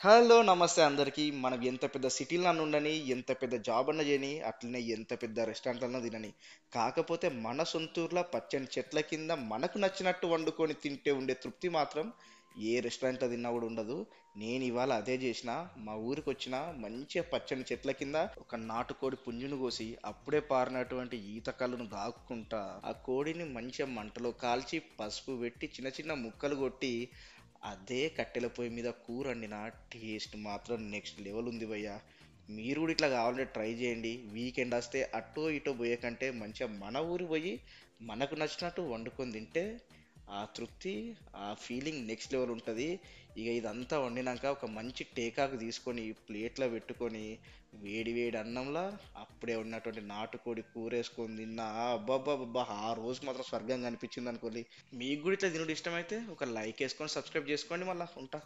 Hello! నమస్తే అందరికీ. మనం ఎంత పెద్ద సిటీ‌లన్నా ఉండని, ఎంత పెద్ద జాబ్ అన్నా జేయని, అట్లనే ఎంత పెద్ద రెస్టారెంట్‌లన్నా తినని. కాకపోతే మన సొంతూరులో పచ్చని చెట్ల కింద మనకు నచ్చినట్టు వండుకొని తింటే ఉండే తృప్తి మాత్రం ఏ రెస్టారెంట్‌లో తిన్నా గూడా ఉండదు. నేనివాళ అదే జేసినా. మా ఊరికొచ్చిన మంచిగా పచ్చని చెట్ల కింద ఒక నాటుకోడి పుంజును కోసి, అప్పుడే పారినటువంటి ఈత కల్లును దాక్కుంటా, ఆ కోడిని మంచిగా మంటలో కాల్చి, పసుపు పెట్టి చిన్న చిన్న ముక్కలు కొట్టి అదే కట్టెల పొయ్యి మీద కూరండిన టేస్ట్ మాత్రం నెక్స్ట్ లెవెల్ ఉంది భయ్య. మీరు కూడా ఇట్లా కావాలంటే ట్రై చేయండి. వీకెండ్ వస్తే అటో ఇటో పోయే కంటే మంచిగా మన ఊరు పోయి మనకు నచ్చినట్టు వండుకొని తింటే ఆ తృప్తి, ఆ ఫీలింగ్ నెక్స్ట్ లెవెల్ ఉంటుంది. ఇక ఇదంతా వండినాక ఒక మంచి టేకాకు తీసుకొని ప్లేట్లో పెట్టుకొని వేడి వేడి అన్నంలో అప్పుడే ఉన్నటువంటి నాటుకోడి కూర వేసుకొని తిన్నా అబ్బబ్బబ్బా, ఆ రోజు మాత్రం స్వర్గంగా అనిపించింది అనుకోండి. మీకు కూడా ఇట్లా తినుడు ఇష్టమైతే ఒక లైక్ వేసుకొని సబ్స్క్రైబ్ చేసుకోండి. మళ్ళీ ఉంటా.